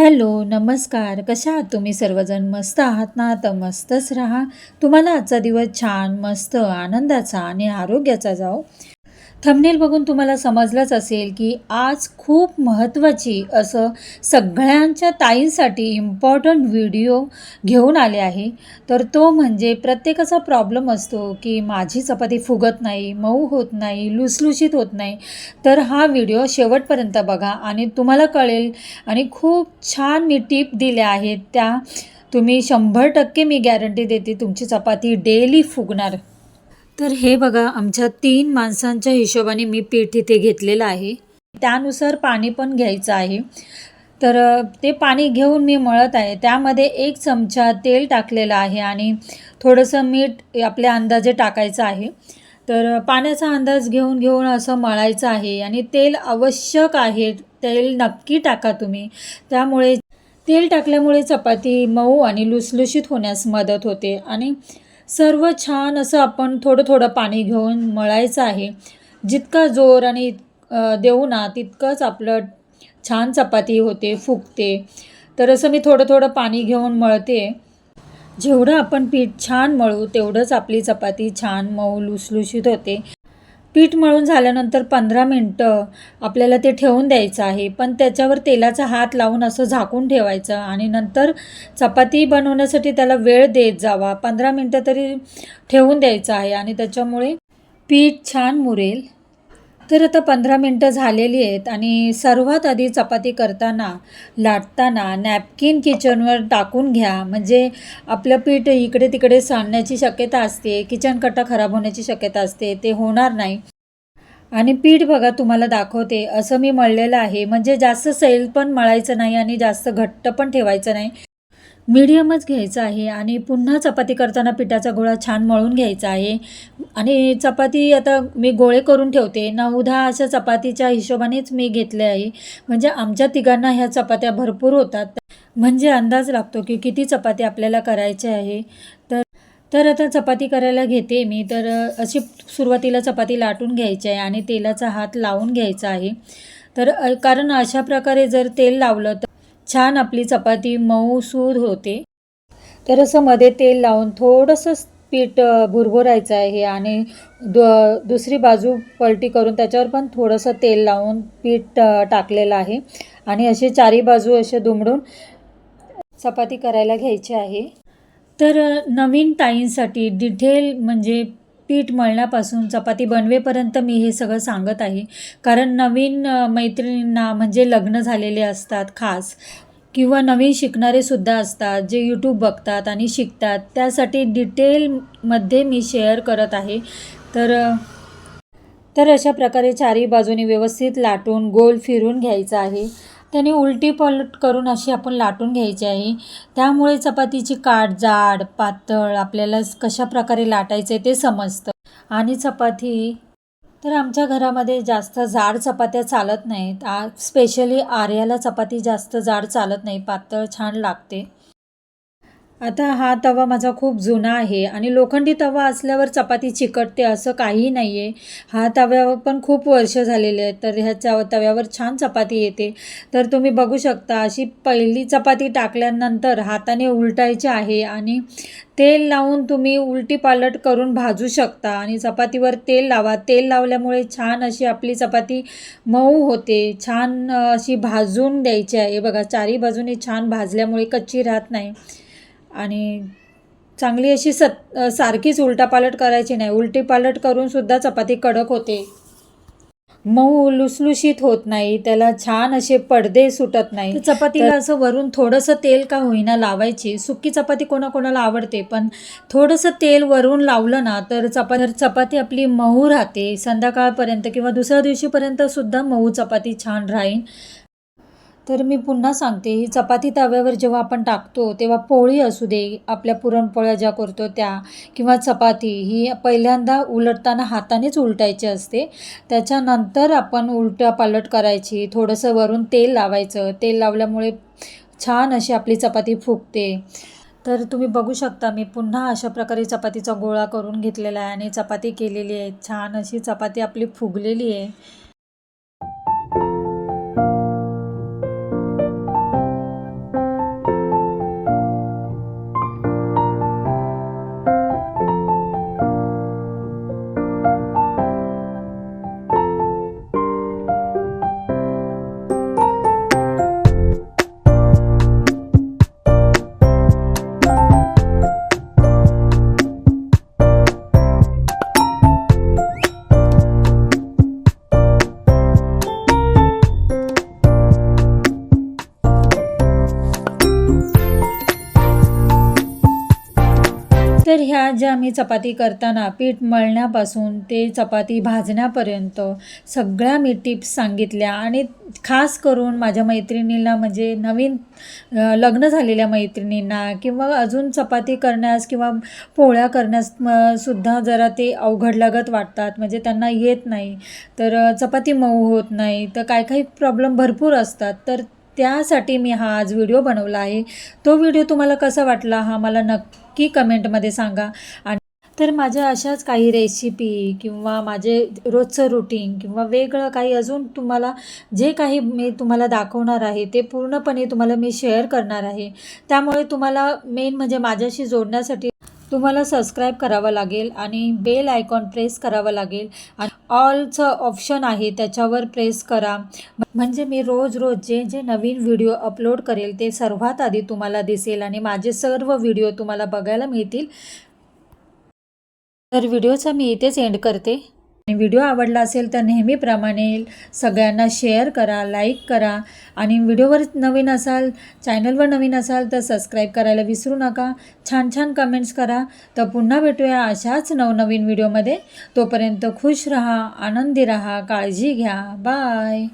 Hello, नमस्कार. कशा आहात तुम्ही सर्वजण? मस्त आहात ना? तर मस्तच राहा. तुम्हाला आजचा दिवस छान, मस्त, आनंदाचा आणि आरोग्याचा जाओ. थंबनेल बघून तुम्हाला समजलंच असेल, की आज खूप महत्त्वाची असं सगळ्यांच्या ताईंसाठी इम्पॉर्टंट व्हिडिओ घेऊन आले आहे. तर तो म्हणजे प्रत्येकाचा प्रॉब्लेम असतो, की माझी चपाती फुगत नाही, मऊ होत नाही, लुसलुशीत होत नाही. तर हा व्हिडिओ शेवटपर्यंत बघा आणि तुम्हाला कळेल आणि खूप छान मी टिप दिल्या आहेत त्या तुम्ही 100% मी गॅरंटी देते तुमची चपाती डेली फुगणार. तर हे बघा आमच्या 3 माणसांच्या हिशोबाने मी पीठ इथे घेतलेलं आहे. त्यानुसार पाणी पण घ्यायचं आहे. तर ते पाणी घेऊन मी मळत आहे. त्यामध्ये 1 चमचा तेल टाकलेलं आहे आणि थोडंसं मीठ आपल्या अंदाजे टाकायचं आहे. तर पाण्याचा अंदाज घेऊन घेऊन असं मळायचं आहे आणि तेल आवश्यक आहे. तेल नक्की टाका तुम्ही. त्यामुळे तेल टाकल्यामुळे चपाती मऊ आणि लुसलुशीत होण्यास मदत होते आणि सर्व छान असं आपण थोडं थोडं पाणी घेऊन मळायचं आहे. जितका जोर आणि देऊ ना तितकंच आपलं छान चपाती होते, फुगते. तर असं मी थोडं थोडं पाणी घेऊन मळते. जेवढं आपण पीठ छान मळू तेवढंच आपली चपाती छान मऊ लुसलुशीत होते. पीठ मळून झाल्यानंतर 15 मिनटं आपल्याला ते ठेवून द्यायचं आहे. पण त्याच्यावर तेलाचा हात लावून असं झाकून ठेवायचं आणि नंतर चपाती बनवण्यासाठी त्याला वेळ देत जावा. 15 मिनटं तरी ठेवून द्यायचं आहे आणि त्याच्यामुळे पीठ छान मुरेल. तर आता 15 मिनटं झालेली आहेत आणि सर्वात आधी चपाती करताना, लाटताना नॅपकिन किचनवर टाकून घ्या. म्हणजे आपलं पीठ इकडे-तिकडे सांडण्याची शक्यता असते, किचन कट्टा खराब होण्याची शक्यता असते, ते होणार नाही. आणि पीठ बघा तुम्हाला दाखवते, असं मी मळलेलं आहे. म्हणजे जास्त सैल पण मळायचं नाही आणि जास्त घट्ट पण ठेवायचं नाही. मीडियमच घ्यायचं आहे आणि पुन्हा चपाती करताना पिठाचा गोळा छान मळून घ्यायचा आहे आणि चपाती आता मी गोळे करून ठेवते. 9-10 अशा चपातीच्या हिशोबानेच मी घेतले आहे. म्हणजे आमच्या तिघांना ह्या चपात्या भरपूर होतात. म्हणजे अंदाज लागतो की किती चपाती आपल्याला करायची आहे. तर तर आता चपाती करायला घेते मी. तर अशी सुरुवातीला चपाती लाटून घ्यायची आहे आणि तेलाचा हात लावून घ्यायचा आहे. तर कारण अशा प्रकारे जर तेल लावलं तर छान आपली चपाती मऊसूद होते. तर असं मध्ये तेल लावून थोडंसं पीठ भुरभुरायचं आहे आणि दुसरी बाजू पलटी करून त्याच्यावर पण थोडंसं तेल लावून पीठ टाकलेलं आहे आणि असे चारी बाजू असे दुमडून चपाती करायला घ्यायची आहे. तर नवीन ताईंसाठी डिटेल म्हणजे पीठ मळण्यापासून चपाती बनवेपर्यंत मी हे सगळं सांगत आहे. कारण नवीन मैत्रिणींना म्हणजे लग्न झालेले असतात खास किंवा नवीन शिकणारेसुद्धा असतात जे यूट्यूब बघतात आणि शिकतात. त्यासाठी डिटेलमध्ये मी शेअर करत आहे. तर तर अशा प्रकारे चारही बाजूनी व्यवस्थित लाटून गोल फिरून घ्यायचं आहे. त्याने उलटी पलट करून अशी आपण लाटून घ्यायची आहे. त्यामुळे चपातीची काठ जाड, पातळ आपल्याला कशा प्रकारे लाटायचे ते समजतं. आणि चपाती तर आमच्या घरामध्ये जास्त जाड चपात्या चालत नाहीत. स्पेशली आर्याला चपाती जास्त जाड चालत नाही, पातळ छान लागते. आता हा तवा माझा खूप जुना आहे आणि लोखंडी तवा असल्यावर चपाती चिकटते असं काही नाही आहे. हा तव्यावर पण खूप वर्ष झालेले आहेत. तर ह्या तव्यावर छान चपाती येते. तर तुम्ही बघू शकता अशी पहिली चपाती टाकल्यानंतर हाताने उलटायची आहे आणि तेल लावून तुम्ही उलटी पालट करून भाजू शकता आणि चपातीवर तेल लावा. तेल लावल्यामुळे छान अशी आपली चपाती मऊ होते. छान अशी भाजून द्यायची आहे. बघा चारी बाजूने छान भाजल्यामुळे कच्ची राहत नाही. आणि चांगली अशी सारखीच उलटापालट करायची नाही. उलटी पालट करून सुद्धा चपाती कडक होते. मऊ लुसलुशीत होत नाही. त्याला छान असे पडदे सुटत नाही. चपातीला असं वरून थोडंसं तेल का होईना लावायची. सुकी चपाती कोणाकोणाला आवडते पण थोडंसं तेल वरून लावलं ना तर चपाती आपली मऊ राहते. संध्याकाळपर्यंत किंवा दुसऱ्या दिवशीपर्यंत सुद्धा मऊ चपाती छान राहील. तर मी पुन्हा सांगते, ही चपाती तव्यावर जेव्हा आपण टाकतो तेव्हा पोळी असू दे, आपल्या पुरणपोळ्या ज्या करतो त्या किंवा चपाती ही पहिल्यांदा उलटताना हातानेच उलटायची असते. त्याच्यानंतर आपण उलटापालट करायची. थोडंसं वरून तेल लावायचं. तेल लावल्यामुळे छान अशी आपली चपाती फुगते. तर तुम्ही बघू शकता मी पुन्हा अशा प्रकारे चपातीचा गोळा करून घेतलेला आहे आणि चपाती केलेली आहे. छान अशी चपाती आपली फुगलेली आहे. तर ह्या ज्या मी चपाती करताना पीठ मळण्यापासून ते चपाती भाजण्यापर्यंत सगळ्या मी टिप्स सांगितल्या आणि खास करून माझ्या मैत्रिणींना म्हणजे नवीन लग्न झालेल्या मैत्रिणींना किंवा अजून चपाती करण्यास किंवा पोळ्या करण्यास सुद्धा जरा ते अवघड लागत वाटतात, म्हणजे त्यांना येत नाही, तर चपाती मऊ होत नाही, तर काय काही प्रॉब्लेम भरपूर असतात. तर त्यासाठी मी हा आज व्हिडिओ बनवला आहे. तो व्हिडिओ तुम्हाला कसा वाटला हा मला नक्की कमेंटमध्ये सांगा. आणि तर माझ्या अशाच काही रेसिपी किंवा माझे रोजचं रुटीन किंवा वेगळं काही अजून तुम्हाला जे काही मी तुम्हाला दाखवणार आहे ते पूर्णपणे तुम्हाला मी शेअर करणार आहे. त्यामुळे तुम्हाला मेन म्हणजे माझ्याशी जोडण्यासाठी तुम्हाला सबस्क्राईब करावं लागेल आणि बेल आयकॉन प्रेस करावं लागेल आणि ऑलचं ऑप्शन आहे त्याच्यावर प्रेस करा, म्हणजे मी रोज जे जे नवीन व्हिडिओ अपलोड करेल ते सर्वात आधी तुम्हाला दिसेल आणि माझे सर्व व्हिडिओ तुम्हाला बघायला मिळतील. तर व्हिडिओचा मी इथेच एंड करते. आणि व्हिडिओ आवडला असेल तर नेहमीप्रमाणे सगळ्यांना शेअर करा, लाईक करा आणि व्हिडिओवर नवीन असाल, चॅनलवर नवीन असाल तर सबस्क्राईब करायला विसरू नका. छान छान कमेंट्स करा. तर पुन्हा भेटूया अशाच नवनवीन व्हिडिओमध्ये. तोपर्यंत खुश राहा, आनंदी राहा, काळजी घ्या. बाय.